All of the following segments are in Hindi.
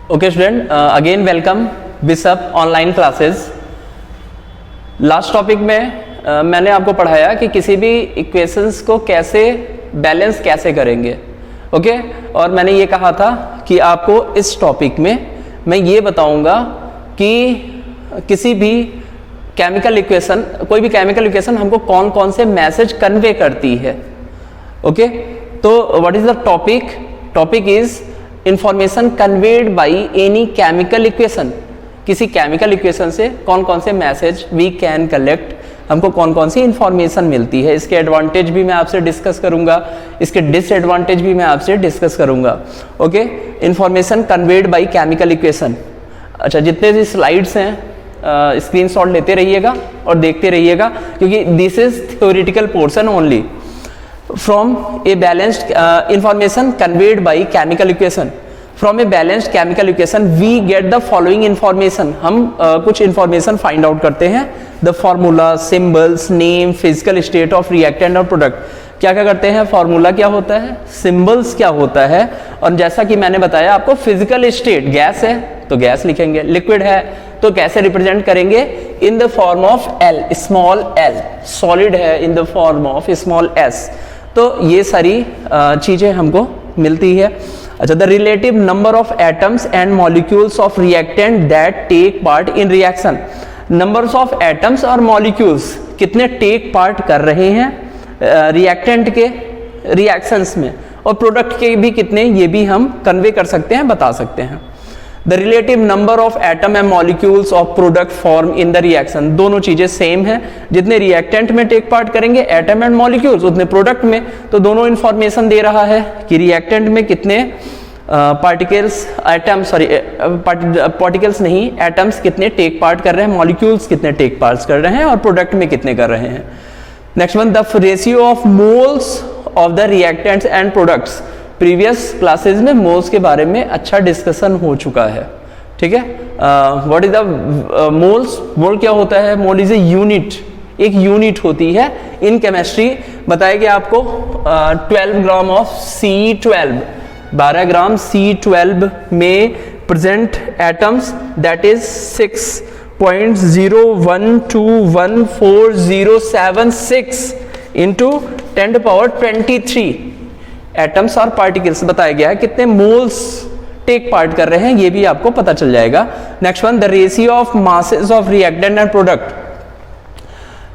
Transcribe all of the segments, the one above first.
Okay student, again welcome bishop online classes. Last topic में मैंने आपको पढ़ाया कि किसी भी इक्वेशंस को कैसे बैलेंस कैसे करेंगे। ओके और मैंने ये कहा था कि आपको इस टॉपिक में मैं ये बताऊंगा कि किसी भी केमिकल इक्वेशन, कोई भी केमिकल इक्वेशन हमको कौन कौन से मैसेज कन्वे करती है। ओके तो what is the topic? Topic is information conveyed by any chemical equation. किसी केमिकल इक्वेशन से कौन कौन से मैसेज वी कैन कलेक्ट, हमको कौन कौन सी इंफॉर्मेशन मिलती है। इसके एडवांटेज भी मैं आपसे डिस्कस करूंगा, इसके डिसएडवांटेज भी मैं आपसे डिस्कस करूंगा। Okay, information conveyed by chemical equation. अच्छा, जितने भी स्लाइड्स हैं स्क्रीनशॉट लेते रहिएगा और देखते रहिएगा, क्योंकि this is theoretical portion only. From a balanced information conveyed by chemical equation, from a balanced chemical equation we get the following information। हम कुछ information find out करते हैं, the formula, symbols, name, physical state of reactant और product। क्या क्या करते हैं? फॉर्मूला क्या होता है, सिंबल्स क्या होता है, और जैसा कि मैंने बताया आपको फिजिकल स्टेट, गैस है तो गैस लिखेंगे, लिक्विड है तो कैसे रिप्रेजेंट करेंगे, in the form of L, small L, solid है in the form of small S. तो ये सारी चीजें हमको मिलती है। अच्छा, the relative number of atoms and molecules of reactant that take part in reaction. Numbers of atoms और मॉलिक्यूल्स कितने टेक पार्ट कर रहे हैं रिएक्टेंट के रिएक्शंस में, और प्रोडक्ट के भी कितने, ये भी हम कन्वे कर सकते हैं, बता सकते हैं। The relative number of atom and molecules of product form in the reaction. दोनों चीजें सेम है, जितने रिएक्टेंट में टेक पार्ट करेंगे एटम एंड मॉलिक्यूल्स उतने प्रोडक्ट में। तो दोनों इंफॉर्मेशन दे रहा है कि रिएक्टेंट में कितने पार्टिकल्स, एटम सॉरी पार्टिकल्स नहीं, एटम्स कितने टेक पार्ट कर रहे हैं, मॉलिक्यूल्स कितने टेक पार्ट कर रहे हैं, और प्रोडक्ट में कितने कर रहे हैं। Next one, the ratio of moles of the reactants and products. Previous classes में मोल्स के बारे में अच्छा डिस्कशन हो चुका है, ठीक है। What is the moles? Mole क्या होता है? मोल इज ए यूनिट, एक यूनिट होती है इन केमिस्ट्री। बताएगा आपको 12 gram of C12, 12 gram C12 में present atoms that is 6.01214076 into 10⁻23 atoms और पार्टिकल्स बताया गया है, कितने मोल्स टेक पार्ट कर रहे हैं ये भी आपको पता चल जाएगा। Next one, the ratio of masses of reactant and product.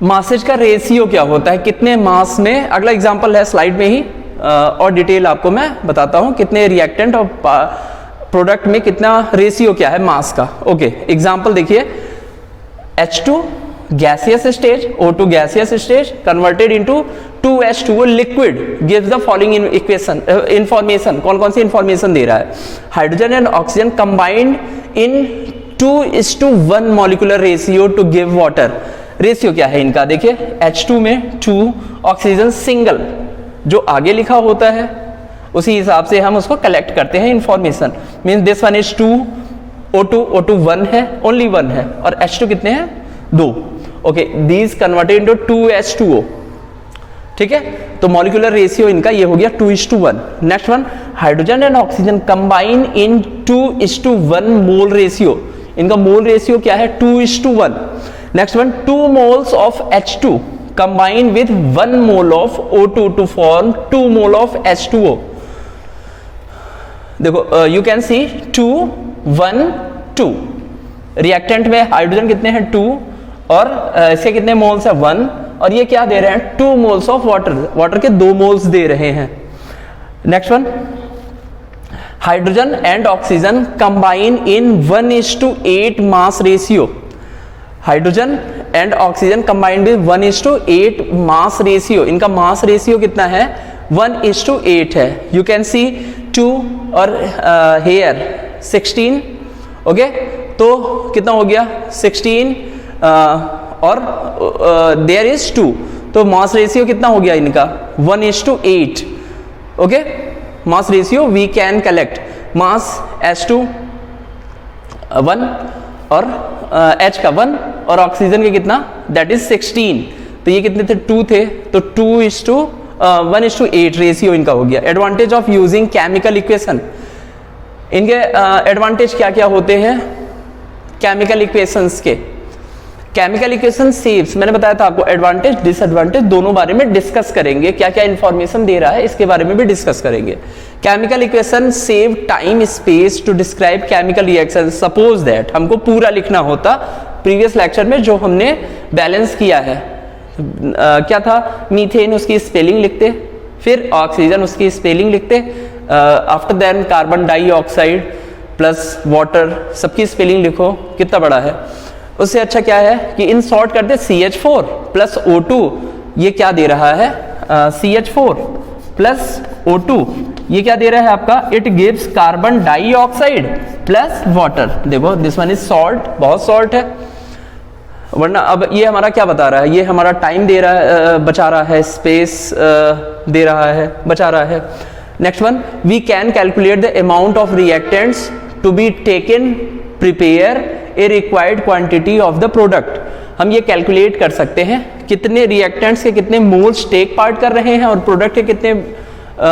Masses का रेशियो क्या होता है, कितने मास में। अगला एग्जांपल है स्लाइड में ही, और डिटेल आपको मैं बताता हूं कितने रिएक्टेंट और प्रोडक्ट में कितना रेशियो क्या है मास का। ओके, एग्जांपल देखिए, H2 gaseous stage, O2 gaseous stage converted into 2H2O liquid gives the following equation information। कौन कौन सी इंफॉर्मेशन दे रहा है? Hydrogen and oxygen combined in 2:1 molecular ratio two give water. Ratio क्या है इनका? देखिए, H2 में 2, ऑक्सीजन सिंगल, जो आगे लिखा होता है उसी हिसाब से हम उसको कलेक्ट करते हैं information. Means this one is 2, O2 1 है, ओनली 1 है, और H2 कितने हैं? 2। Okay, these converted into 2H2O, ठीक है। तो मॉलिक्यूलर रेशियो इनका ये हो गया 2:1। Next one, hydrogen and oxygen combine in 2:1 mole ratio. इनका मोल रेशियो क्या है? 2:1। Next one, 2 moles of H2 combine with 1 mole of O2 to form 2 mole of H2O। देखो, यू कैन सी 2 1 2। रिएक्टेंट में हाइड्रोजन कितने हैं? 2, और इसके कितने मोल्स है? 1, और ये क्या दे रहे हैं? 2 मोल्स ऑफ वाटर, वाटर के 2 मोल्स दे रहे हैं। Next one, hydrogen and oxygen combine in 1:8 mass ratio. Hydrogen and oxygen combined with 1:8 mass ratio. इनका मास रेशियो कितना है? 1:8 है। यू कैन सी 2 और हेयर 16। ओके, तो कितना हो गया? 16 और देयर इज 2, तो मास रेशियो कितना हो गया इनका? 1:8। Okay, mass ratio we can collect mass H2 1 और H का 1 और ऑक्सीजन के कितना? That is 16। तो ये कितने थे? 2 थे, तो 1:8 रेशियो इनका हो गया। Advantage of using chemical equation, इनके एडवांटेज क्या क्या होते हैं केमिकल इक्वेशंस के। केमिकल इक्वेशन सेव्स, मैंने बताया था आपको एडवांटेज डिसएडवांटेज दोनों बारे में डिस्कस करेंगे, क्या क्या इंफॉर्मेशन दे रहा है इसके बारे में भी डिस्कस करेंगे। Chemical equation save time space to describe chemical reaction. Suppose that हमको पूरा लिखना होता, प्रीवियस लेक्चर में जो हमने बैलेंस किया है क्या था, मीथेन उसकी स्पेलिंग लिखते, फिर ऑक्सीजन उसकी स्पेलिंग लिखते, after then carbon dioxide plus water सबकी स्पेलिंग लिखो, कितना बड़ा है। उससे अच्छा क्या है कि इन शॉर्ट करते CH4 प्लस O2, ये क्या दे रहा है CH4 प्लस O2, ये क्या दे रहा है आपका, it gives carbon dioxide plus water. देखो दिस वन इज सॉल्ट, बहुत सॉल्ट है, वरना अब ये हमारा क्या बता रहा है, ये हमारा टाइम दे रहा है, बचा रहा है, स्पेस दे रहा है, बचा रहा है। Next one, we can calculate the amount of reactants to be taken prepare a required quantity of the product. हम ये कैलकुलेट कर सकते हैं कितने रिएक्टेंट्स के कितने मोल्स टेक पार्ट कर रहे हैं और प्रोडक्ट के कितने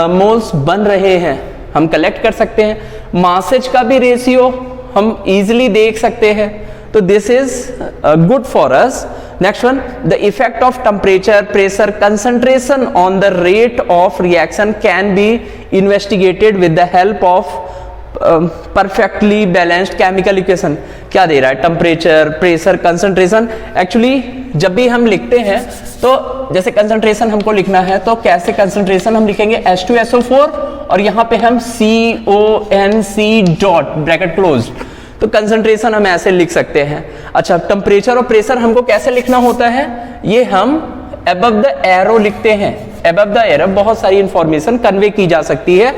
मोल्स बन रहे हैं, हम कलेक्ट कर सकते हैं। मासेज का भी रेशियो हम इजीली देख सकते हैं, तो this is good for us. Next one, the effect of temperature, pressure, concentration on the rate of reaction can be investigated with the help of perfectly balanced chemical equation. क्या दे रहा है, टेम्परेचर, प्रेशर, कंसंट्रेशन। एक्चुअली जब भी हम लिखते हैं तो जैसे कंसंट्रेशन हमको लिखना है तो कैसे कंसंट्रेशन हम लिखेंगे, H2SO4 और यहाँ पे हम CONC डॉट ब्रैकेट क्लोज, तो कंसंट्रेशन हम ऐसे लिख सकते हैं। अच्छा, टेम्परेचर और प्रेशर हमको कैसे लिखना होता है, ये हम अबव द एरो लिखते हैं। अबव द एरो बहुत सारी इंफॉर्मेशन कन्वे की जा सकती है,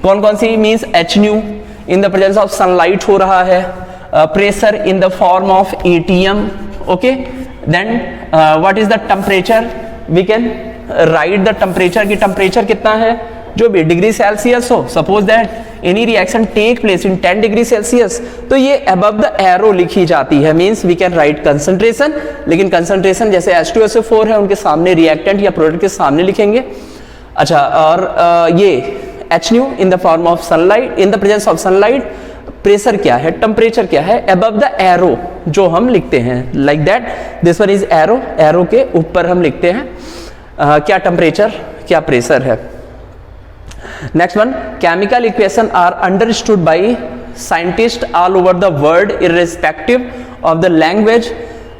कौन कौन सी, means HNu in the presence of sunlight हो रहा है, pressure in the form of ATM, okay. Then what is the temperature, we can write the temperature की टेम्परेचर कितना है, जो भी डिग्री सेल्सियस हो, suppose that any reaction take place in 10 degree Celsius, तो ये अबव द एरो लिखी जाती है, means we can write concentration. लेकिन कंसंट्रेशन जैसे H2SO4 है उनके सामने रिएक्टेंट या प्रोडक्ट के सामने लिखेंगे। अच्छा, और ये HNu in the form of sunlight, in the presence of sunlight. Pressure क्या है, टेम्परेचर क्या है, अबव द एरो जो हम लिखते हैं, like that this one is arrow, arrow के ऊपर हम लिखते हैं क्या टेम्परेचर क्या प्रेशर है। Next one, chemical equation are understood by scientist all over the world irrespective of the language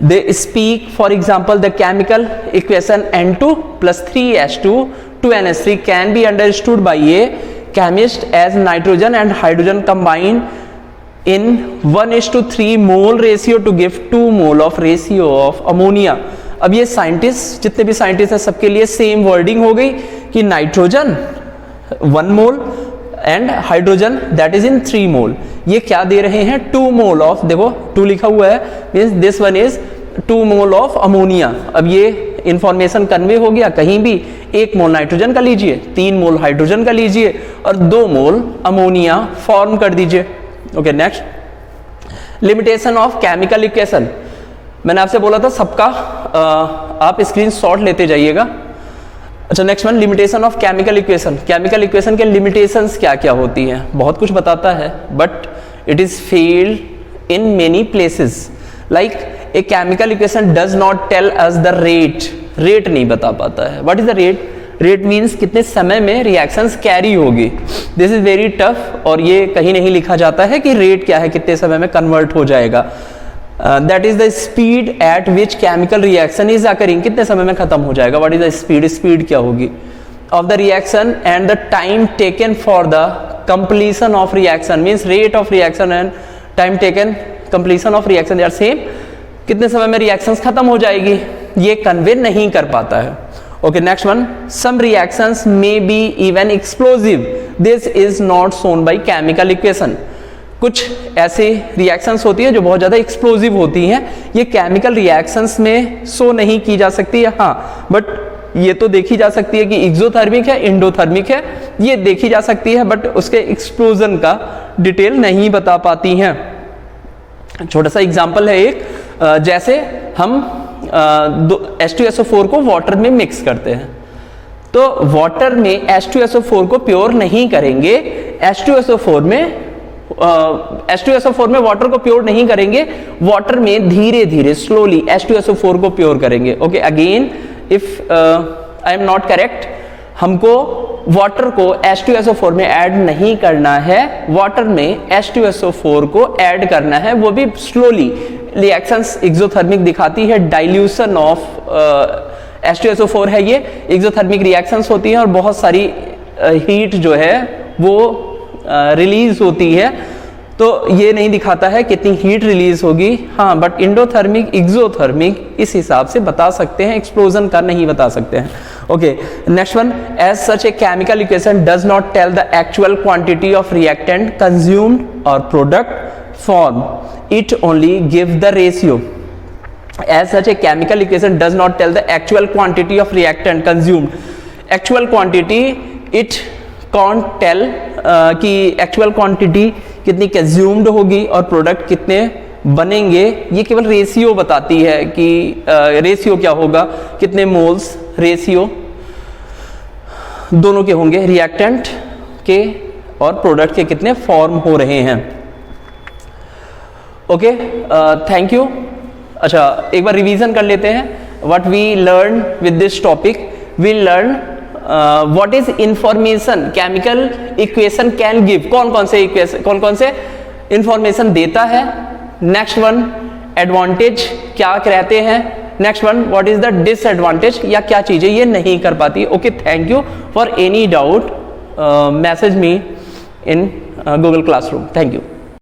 they speak. For example, the chemical equation N2 plus 3H2 2NH3 can be understood by a chemist as nitrogen and hydrogen combined in 1:3 mole ratio to give 2 mole of ratio of ammonia. अब ये साइंटिस्ट, जितने भी साइंटिस्ट हैं सबके लिए सेम वर्डिंग हो गई कि nitrogen 1 mole and hydrogen that is in 3 मोल। ये क्या दे रहे हैं, 2 मोल ऑफ, देखो 2 लिखा हुआ है, means this one is 2 mole of ammonia. अब ये इंफॉर्मेशन कन्वे हो गया, कहीं भी 1 मोल नाइट्रोजन का लीजिए, 3 मोल हाइड्रोजन का लीजिए और 2 मोल अमोनिया फॉर्म कर दीजिए। Okay, next, limitation of chemical equation. मैंने आपसे बोला था सबका आप स्क्रीनशॉट लेते जाइएगा। अच्छा, next one, limitation of chemical equation. Chemical equation के लिमिटेशंस क्या क्या होती हैं, बहुत कुछ बताता है, but it is failed in many places. Like a chemical equation does not tell us the rate, rate नहीं बता पाता है। What is the rate, rate means कितने समय में रिएक्शंस कैरी होगी। दिस इज वेरी टफ, और ये कहीं नहीं लिखा जाता है कि रेट क्या है, कितने समय में कन्वर्ट हो जाएगा। That is the speed at which chemical reaction is occurring, कितने समय में खत्म हो जाएगा। What is the speed, speed क्या होगी of the reaction and the time taken for the completion of reaction, means rate of reaction and time taken completion of reaction they are same, कितने समय में रिएक्शंस खत्म हो जाएगी, ये कन्वे नहीं कर पाता है। Okay, next one, some reactions may be even explosive, this is not shown by chemical equation. कुछ ऐसे रिएक्शंस होती है जो बहुत ज्यादा एक्सप्लोजिव होती हैं, ये केमिकल रिएक्शंस में शो नहीं की जा सकती है। हाँ, बट ये तो देखी जा सकती है कि एक्सोथर्मिक है, इंडोथर्मिक है, ये देखी जा सकती है, बट उसके एक्सप्लोजन का डिटेल नहीं बता पाती हैं। छोटा सा एग्जांपल है एक, जैसे हम H2SO4 को वाटर में मिक्स करते हैं, तो वाटर में H2SO4 को प्योर नहीं करेंगे, H2SO4 में H2SO4 में वाटर को प्योर नहीं करेंगे, वाटर में धीरे धीरे स्लोली H2SO4 को प्योर करेंगे। Okay, again if I am not correct, हमको वाटर को H2SO4 में ऐड नहीं करना है, वाटर में H2SO4 को ऐड करना है, वो भी स्लोली। रिएक्शंस एक्सोथर्मिक दिखाती है, डाइल्यूशन ऑफ H2SO4 है ये, एक्सोथर्मिक रिएक्शंस होती हैं और बहुत सारी हीट जो है वो रिलीज होती है। तो ये नहीं दिखाता है कितनी हीट रिलीज होगी, हाँ, बट इंडोथर्मिक एक्सोथर्मिक इस हिसाब से बता सकते हैं, एक्सप्लोजन का नहीं बता सकते हैं। Okay, next one, as such a chemical equation does not tell the actual quantity of reactant consumed और product form, it only give the ratio. As such a chemical equation does not tell the actual quantity of reactant consumed. Actual quantity it can't tell कि actual quantity कितनी consumed होगी और product कितने बनेंगे, ये केवल रेशियो बताती है कि रेशियो क्या होगा, कितने मोल्स रेशियो दोनों के होंगे, रिएक्टेंट के और प्रोडक्ट के कितने फॉर्म हो रहे हैं। Okay, thank you. अच्छा, एक बार रिवीजन कर लेते हैं। What we learn with this topic, we learn what is information chemical equation can give, कौन कौन से इंफॉर्मेशन देता है। नेक्स्ट वन, एडवांटेज क्या रहते हैं। Next one, what is the disadvantage, या क्या चीजें ये नहीं कर पाती। Okay, thank you. For any doubt message me in Google classroom. Thank you.